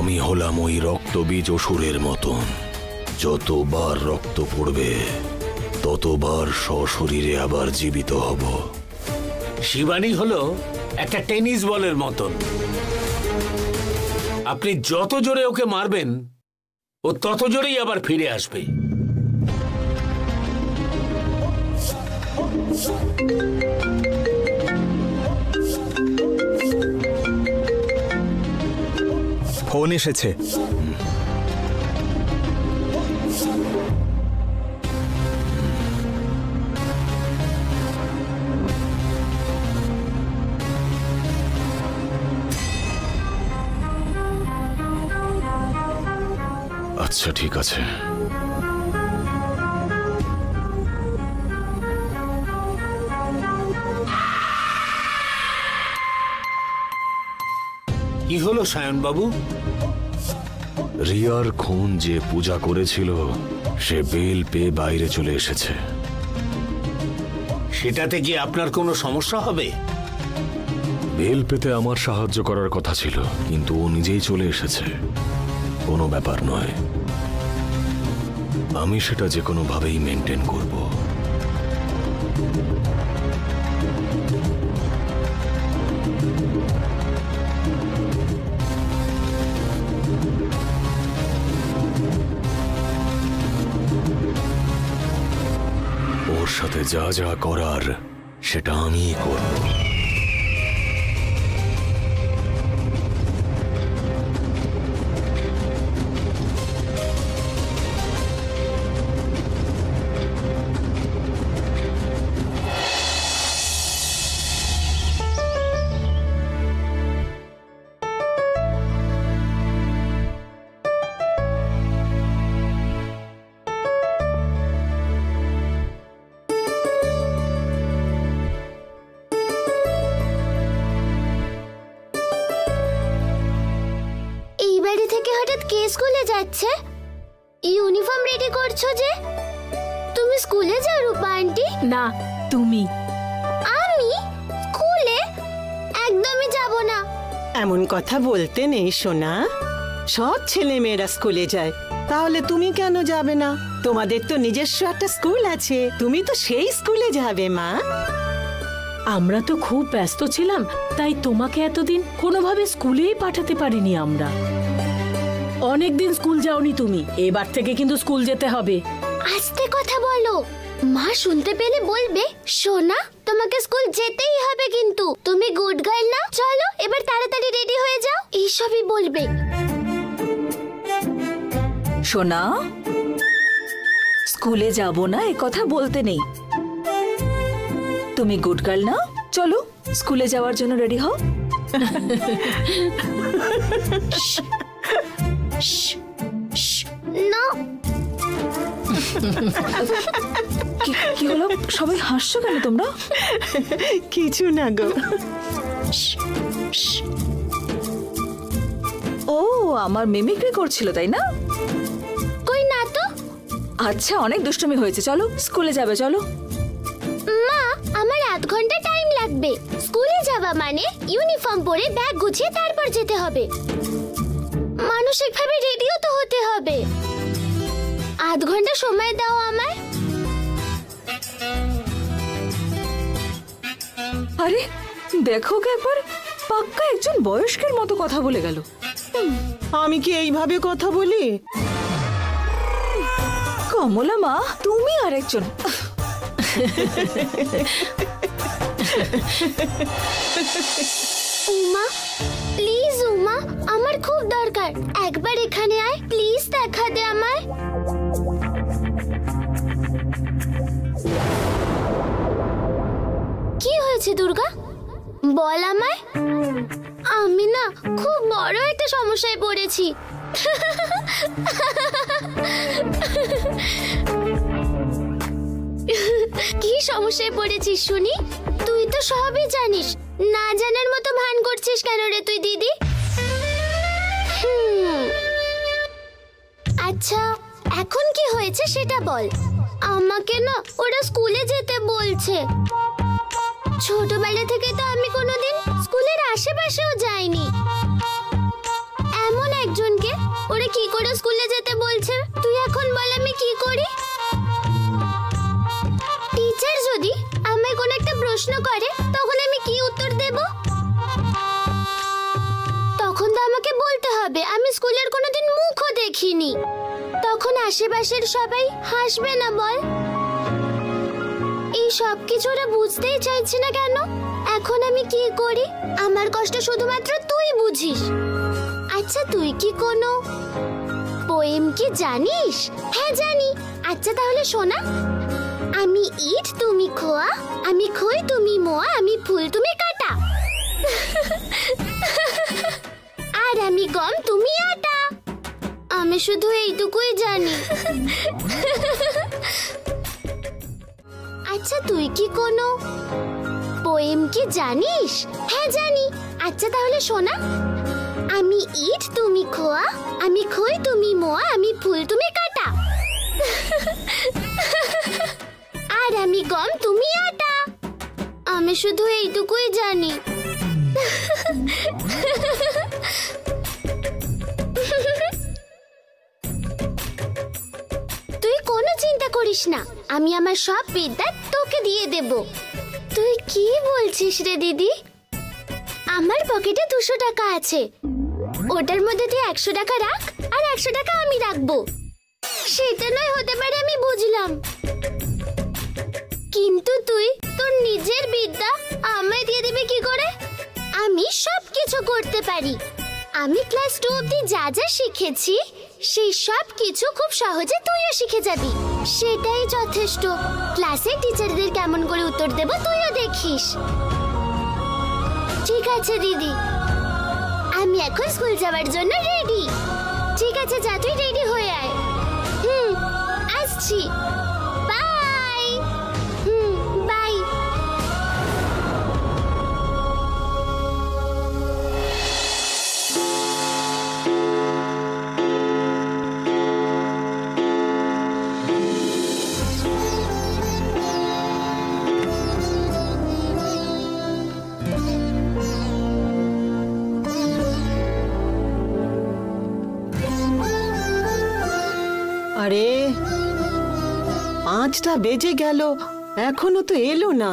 আমি হলাম ওই রক্তবীজ অসুরের মতন। যতবার রক্ত পড়বে ততবার সশরীরে আবার জীবিত হব। শিবানী হলো একটা টেনিস বলের মতন। আপনি যত জোরে ওকে মারবেন ও তত জোরেই আবার ফিরে আসবে। ফোন এসেছে। আচ্ছা ঠিক আছে। কি হলো সায়ন বাবু? রিয়ার খুন যে পূজা করেছিল সে বেল পেয়ে বাইরে চলে এসেছে। সেটাতে কি আপনার কোনো সমস্যা হবে? বেল পেতে আমার সাহায্য করার কথা ছিল, কিন্তু ও নিজেই চলে এসেছে। কোনো ব্যাপার নয়, আমি সেটা যে কোনো ভাবেই মেনটেন করব। ওর সাথে যা যা করার সেটা আমিই করব। স্কুলে যাচ্ছে? ইউনিফর্ম রেডি করছো যে? তুমি স্কুলে যাও রূপা আন্টি? না, তুমি। আমি স্কুলে একদমই যাব না। এমন কথা বলতে নেই সোনা, সব ছেলে মেয়েরা স্কুলে যায়, তাহলে তুমি কেন যাবে না? তোমাদের তো নিজস্ব একটা স্কুল আছে, তুমি তো সেই স্কুলে যাবে মা। আমরা তো খুব ব্যস্ত ছিলাম, তাই তোমাকে এতদিন কোনোভাবে স্কুলেই পাঠাতে পারিনি আমরা। অনেকদিন স্কুল যাওনি তুমি, এবার থেকে কিন্তু স্কুল যেতে হবে। আস্তে কথা বলো, মা শুনতে পেলে বলবে সোনা তোমাকে স্কুল যেতেই হবে, কিন্তু তুমি গুড গার্ল না। চলো এবার তাড়াতাড়ি রেডি হয়ে যাও, এইসবই বলবে। সোনা, স্কুলে যাব না এ কথা বলতে নেই। তুমি গুড গার্ল না, চলো স্কুলে যাওয়ার জন্য রেডি হও। না। কি হলো, সবাই হাসছো কেন তোমরা? কিছু না গো। ও আমার মিমিক্রি করছিল তাই না? কই না তো। আচ্ছা, অনেক দুষ্টুমি হয়েছে, চলো স্কুলে যাবে। চলো মা, আমার আধ ঘন্টা টাইম লাগবে। স্কুলে যাওয়া মানে ইউনিফর্ম পরে ব্যাগ গুছিয়ে তারপর যেতে হবে। মানসিকভাবে রেডিও তো হতে হবে। আধ ঘন্টা সময় দাও আমায়। আরে দেখো কে একবার, পাক্কা একজন বয়স্কের মতো কথা বলে গেল। আমি কি এইভাবে কথা বলি? কমলা মা, তুমি আরেকজন। উমা প্লিজ, উমা আমার খুব দরকার, একবার এখানে আয় প্লিজ, দেখা দে আমায়। কি হয়েছে দুর্গা, বল আমায়। আমি না খুব বড় একটা সমস্যায় পড়েছি। কি সমস্যায় পড়েছিস শুনি? তুই তো সবই জানিস, না জানার মতো ভান করছিস কেন রে তুই দিদি? আচ্ছা এখন কি হয়েছে সেটা বল আমাকে। না ওরা স্কুলে যেতে বলছে। ছোটবেলা থেকে তো আমি কোনোদিন স্কুলের আশেপাশেও যাইনি। এমন একজন কি করে স্কুলে যেতে বলছে, তুই এখন বল আমি কি করি? টিচার যদি আমায় কোনো একটা প্রশ্ন করে তখন আমি কি উত্তর দেব? তখন তো আমাকে বলতে হবে আমি স্কুলের কোনোদিন মুখও দেখিনি। তখন আশেপাশের সবাই হাসবে না বল? এই সব কিছু ওরা বুঝতেই চাইছে না কেন? এখন আমি কি করি? আমার কষ্ট শুধুমাত্র তুই বুঝিস। আচ্ছা তুই কি কোনো পোয়েম কি জানিস? হ্যাঁ জানি। আচ্ছা তাহলে শোনা। আমি ইট তুমি খোয়া, আমি খই তুমি মোয়া, আমি ফুল তুমি কাটা, আর আমি গম তুমি আটা। আমি শুধু এইটুকুই জানি। আচ্ছা তুই কি কোনো পোয়েম কি জানিস? হ্যাঁ জানি। আচ্ছা তাহলে শোনা। আমি ইট তুমি খোয়া, আমি খই তুমি মোয়া, আমি ফুল তুমি কাটা, আর আমি গম তুমি আটা। আমি শুধু এইটুকুই জানি। তুই কোনো চিন্তা করিস না, আমি আমার সব বিদ্যা তোকে দিয়ে দেব। তুই কি বলছিস রে দিদি? আমার পকেটে 200 টাকা আছে, ওটার মধ্যে তুই 100 টাকা রাখ আর 100 টাকা আমি রাখবো। সেটা নয় হতে পারে, আমি বুঝলাম, কিন্তু তুই তোর নিজের বিদ্যা আমায় দিয়ে দিবি কি করে? আমি সব কিছু করতে পারি। আমি ক্লাস 2 অবধি যা যা শিখেছি সেই সব কিছু খুব সহজে তুইও শিখে যাবি। সেটাই যথেষ্ট। ক্লাসে টিচারদের কেমন করে উত্তর দেব তুইও দেখিস। ঠিক আছে দিদি, আমি এখন স্কুল যাওয়ার জন্য রেডি। ঠিক আছে যা, তুই রেডি হয়ে আয়। আসছি। বাই। বাই। আরে 5টা বেজে গেল, এখনো তো এলো না।